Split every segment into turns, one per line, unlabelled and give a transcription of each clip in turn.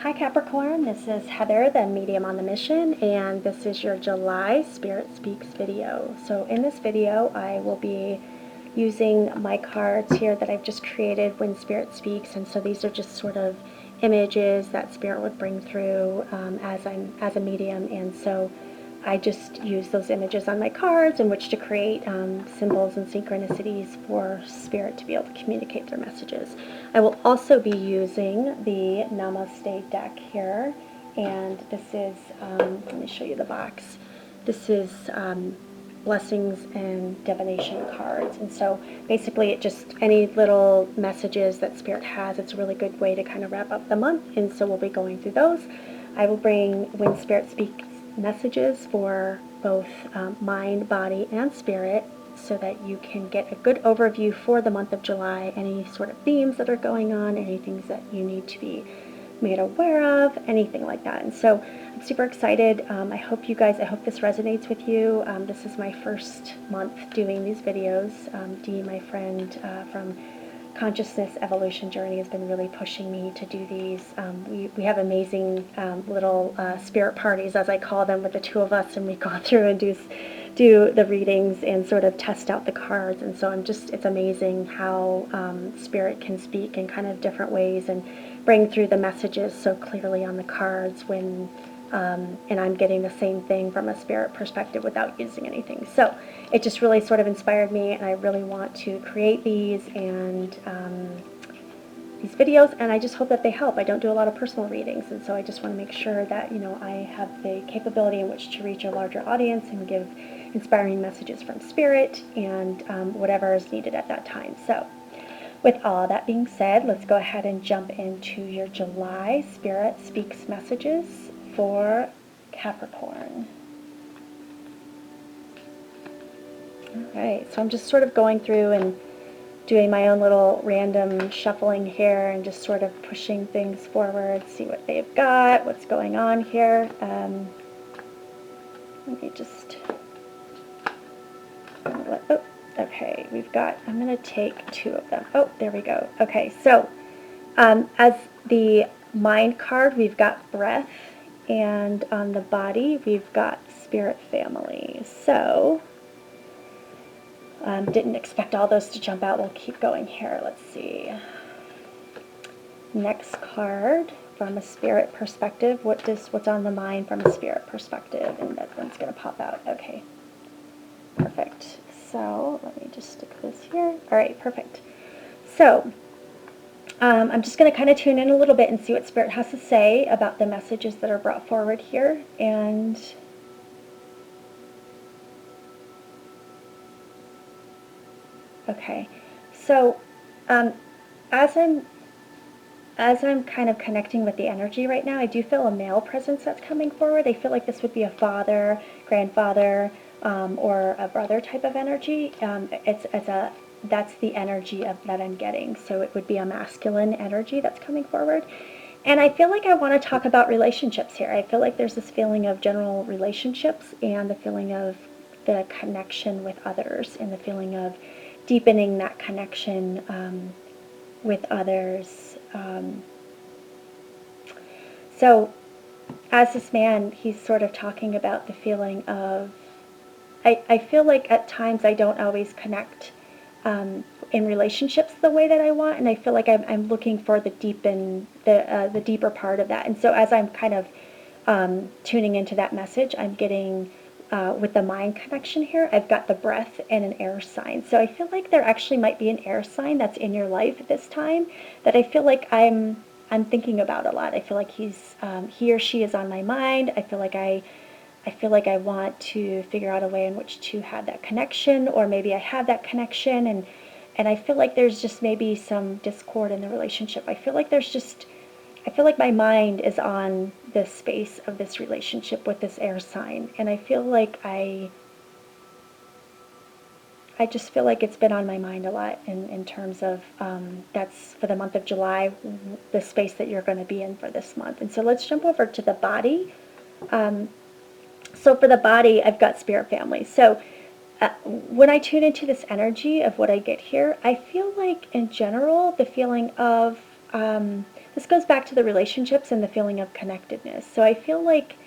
Hi Capricorn, this is Heather, the medium on the mission, and this is your July Spirit Speaks video. So in this video, I will be using my cards here that I've just created when Spirit speaks, and so these are just sort of images that Spirit would bring through as a medium, and so I just use those images on my cards in which to create symbols and synchronicities for Spirit to be able to communicate their messages. I will also be using the Namaste deck here, and this is, let me show you the box. This is blessings and divination cards, and so basically it just, any little messages that Spirit has, it's a really good way to kind of wrap up the month, and so we'll be going through those. I will bring, when Spirit speaks, messages for both mind, body, and spirit, so that you can get a good overview for the month of July, any sort of themes that are going on, any things that you need to be made aware of, anything like that. And so I'm super excited. I hope this resonates with you. This is my first month doing these videos. Dee, my friend from Consciousness Evolution Journey, has been really pushing me to do these. We have amazing little spirit parties, as I call them, with the two of us, and we go through and do the readings and sort of test out the cards. And so it's amazing how Spirit can speak in kind of different ways and bring through the messages so clearly on the cards when and I'm getting the same thing from a spirit perspective without using anything. So it just really sort of inspired me, and I really want to create these and these videos, and I just hope that they help. I don't do a lot of personal readings, and so I just want to make sure that, you know, I have the capability in which to reach a larger audience and give inspiring messages from Spirit and whatever is needed at that time. So with all that being said, let's go ahead and jump into your July Spirit Speaks messages for Capricorn. Alright, so I'm just sort of going through and doing my own little random shuffling here and just sort of pushing things forward, see what they've got, what's going on here. Let me just... Oh, okay, I'm going to take two of them. Oh, there we go. Okay, so as the mind card, we've got breath, and on the body, we've got spirit family. So, didn't expect all those to jump out. We'll keep going here. Let's see. Next card, from a spirit perspective, what's on the mind from a spirit perspective, and that one's going to pop out. Okay, perfect. So let me just stick this here. All right, perfect. So I'm just going to kind of tune in a little bit and see what Spirit has to say about the messages that are brought forward here. And okay, so as I'm kind of connecting with the energy right now, I do feel a male presence that's coming forward. I feel like this would be a father, grandfather, or a brother type of energy. That's the energy that I'm getting. So it would be a masculine energy that's coming forward. And I feel like I want to talk about relationships here. I feel like there's this feeling of general relationships and the feeling of the connection with others and the feeling of deepening that connection with others. So as this man, he's sort of talking about the feeling of, I feel like at times I don't always connect in relationships the way that I want, and I feel like I'm looking for the deeper part of that. And so as I'm kind of tuning into that message, I'm getting with the mind connection here, I've got the breath and an air sign. So I feel like there actually might be an air sign that's in your life at this time that I feel like I'm thinking about a lot. I feel like he or she is on my mind. I feel like I want to figure out a way in which to have that connection, or maybe I have that connection, and I feel like there's just maybe some discord in the relationship. I feel like my mind is on this space of this relationship with this air sign, and I feel like I just feel like it's been on my mind a lot in terms of that's for the month of July, the space that you're going to be in for this month. And so let's jump over to the body. So for the body, I've got spirit family. So when I tune into this energy of what I get here, I feel like in general the feeling of this goes back to the relationships and the feeling of connectedness. So I feel like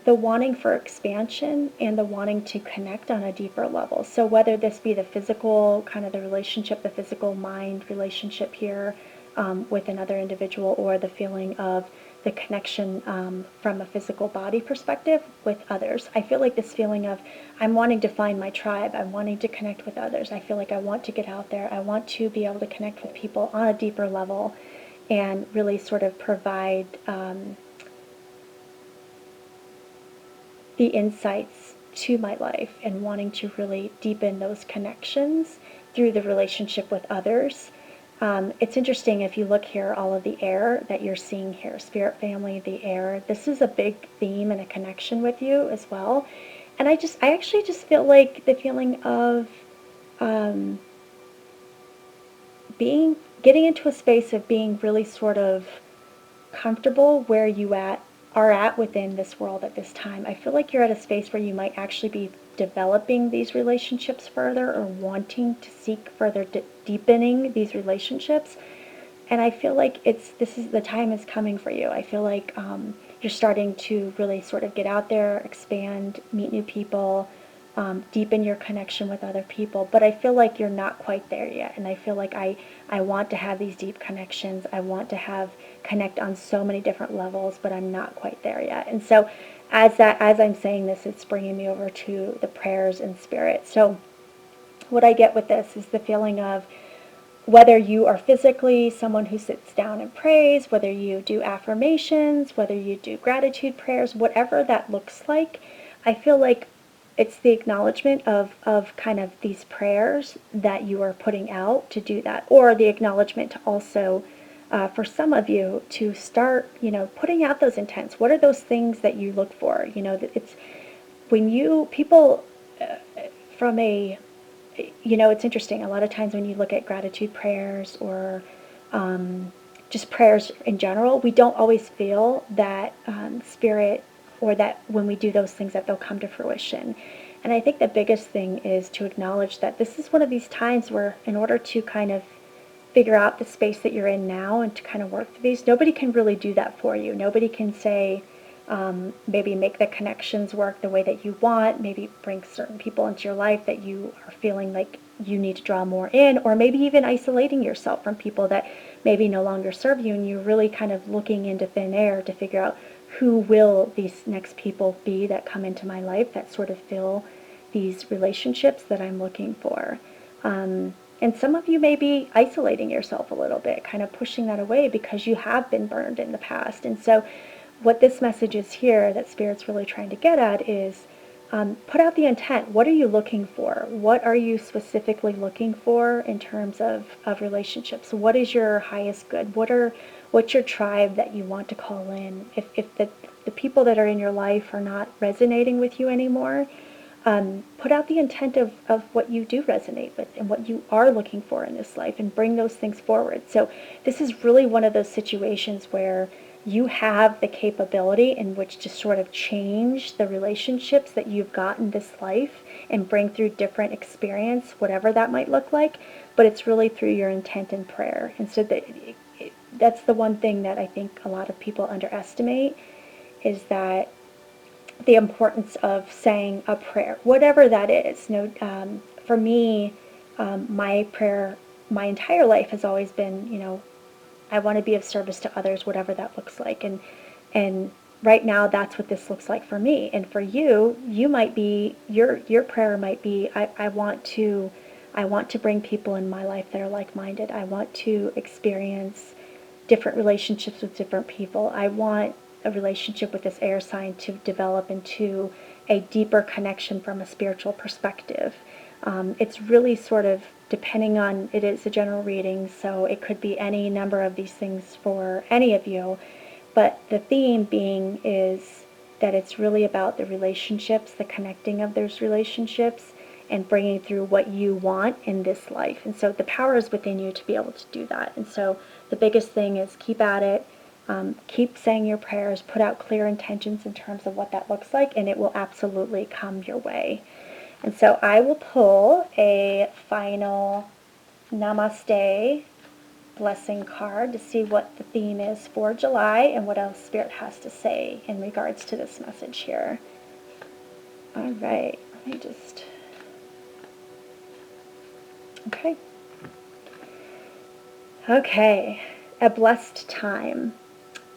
the wanting for expansion and the wanting to connect on a deeper level. So whether this be the physical, kind of the relationship, the physical mind relationship here with another individual, or the feeling of the connection from a physical body perspective with others. I feel like this feeling of I'm wanting to find my tribe, I'm wanting to connect with others. I feel like I want to get out there. I want to be able to connect with people on a deeper level and really sort of provide the insights to my life, and wanting to really deepen those connections through the relationship with others. It's interesting if you look here, all of the air that you're seeing here, spirit family, the air, this is a big theme and a connection with you as well. And I actually just feel like the feeling of getting into a space of being really sort of comfortable where you are at within this world at this time. I feel like you're at a space where you might actually be developing these relationships further, or wanting to seek further deepening these relationships. And I feel like the time is coming for you. I feel like you're starting to really sort of get out there, expand, meet new people, deepen your connection with other people. But I feel like you're not quite there yet. And I feel like I want to have these deep connections. I want to connect on so many different levels, but I'm not quite there yet. And so as I'm saying this, it's bringing me over to the prayers and spirit. So what I get with this is the feeling of, whether you are physically someone who sits down and prays, whether you do affirmations, whether you do gratitude prayers, whatever that looks like, I feel like it's the acknowledgement of kind of these prayers that you are putting out to do that, or the acknowledgement to also, for some of you, to start, putting out those intents. What are those things that you look for? It's when people from a it's interesting. A lot of times when you look at gratitude prayers, or just prayers in general, we don't always feel that spirit, or that when we do those things that they'll come to fruition. And I think the biggest thing is to acknowledge that this is one of these times where, in order to kind of figure out the space that you're in now and to kind of work through these, nobody can really do that for you. Nobody can say, maybe make the connections work the way that you want, maybe bring certain people into your life that you are feeling like you need to draw more in, or maybe even isolating yourself from people that maybe no longer serve you, and you're really kind of looking into thin air to figure out who will these next people be that come into my life that sort of fill these relationships that I'm looking for. And some of you may be isolating yourself a little bit, kind of pushing that away because you have been burned in the past. And so what this message is here that Spirit's really trying to get at is, put out the intent. What are you looking for? What are you specifically looking for in terms of relationships? What is your highest good? What's your tribe that you want to call in? If the people that are in your life are not resonating with you anymore, put out the intent of what you do resonate with and what you are looking for in this life, and bring those things forward. So this is really one of those situations where you have the capability in which to sort of change the relationships that you've got in this life and bring through different experience, whatever that might look like. But it's really through your intent and prayer. And so that's the one thing that I think a lot of people underestimate, is that the importance of saying a prayer, whatever that is. For me, my prayer, my entire life has always been, I want to be of service to others, whatever that looks like. And right now, that's what this looks like for me. And for you, you might be, your prayer might be, I want to bring people in my life that are like-minded. I want to experience different relationships with different people. I want a relationship with this air sign to develop into a deeper connection from a spiritual perspective. It's really sort of depending on, it is a general reading, so it could be any number of these things for any of you, but the theme being is that it's really about the relationships, the connecting of those relationships, and bringing through what you want in this life. And so the power is within you to be able to do that. And so the biggest thing is keep at it, keep saying your prayers, put out clear intentions in terms of what that looks like, and it will absolutely come your way. And so I will pull a final namaste blessing card to see what the theme is for July and what else Spirit has to say in regards to this message here. All right, let me just... Okay, a blessed time.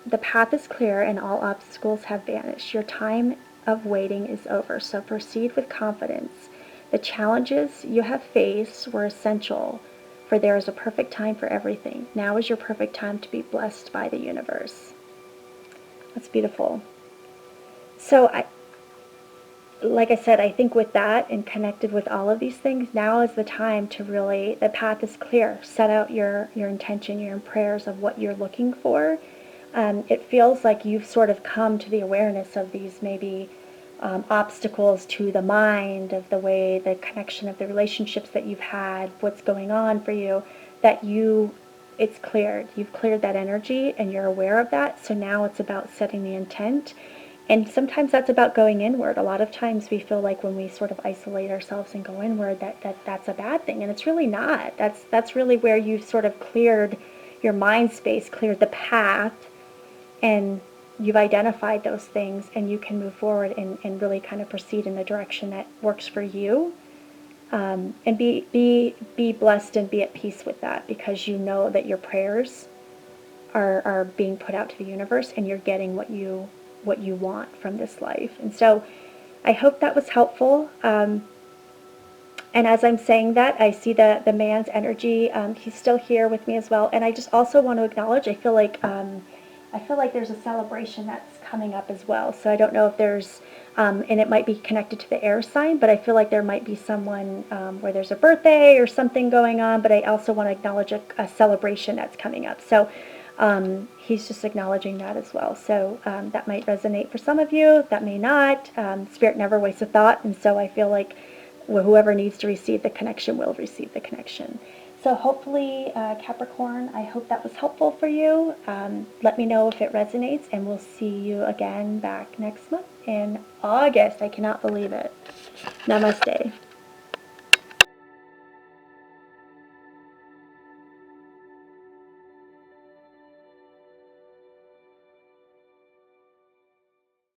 The path is clear and all obstacles have vanished. Your time of waiting is over, so proceed with confidence. The challenges you have faced were essential, for there is a perfect time for everything. Now is your perfect time to be blessed by the universe. That's beautiful. So like I said, I think with that and connected with all of these things, now is the time to really, the path is clear. Set out your intention, your prayers of what you're looking for. It feels like you've sort of come to the awareness of these maybe obstacles to the mind, of the way, the connection of the relationships that you've had, what's going on for you, that it's cleared. You've cleared that energy and you're aware of that. So now it's about setting the intent. And sometimes that's about going inward. A lot of times we feel like when we sort of isolate ourselves and go inward, that's a bad thing. And it's really not. That's really where you've sort of cleared your mind space, cleared the path, and you've identified those things, and you can move forward and really kind of proceed in the direction that works for you. And be blessed and be at peace with that, because you know that your prayers are being put out to the universe, and you're getting what you want from this life. And so I hope that was helpful. And as I'm saying that, I see the man's energy. He's still here with me as well. And I just also want to acknowledge, I feel like there's a celebration that's coming up as well. So I don't know if there's, and it might be connected to the air sign, but I feel like there might be someone where there's a birthday or something going on, but I also want to acknowledge a celebration that's coming up. So he's just acknowledging that as well. So that might resonate for some of you, that may not. Spirit never wastes a thought, and so I feel like whoever needs to receive the connection will receive the connection. So hopefully, Capricorn, I hope that was helpful for you. Let me know if it resonates, and we'll see you again back next month in August. I cannot believe it. Namaste.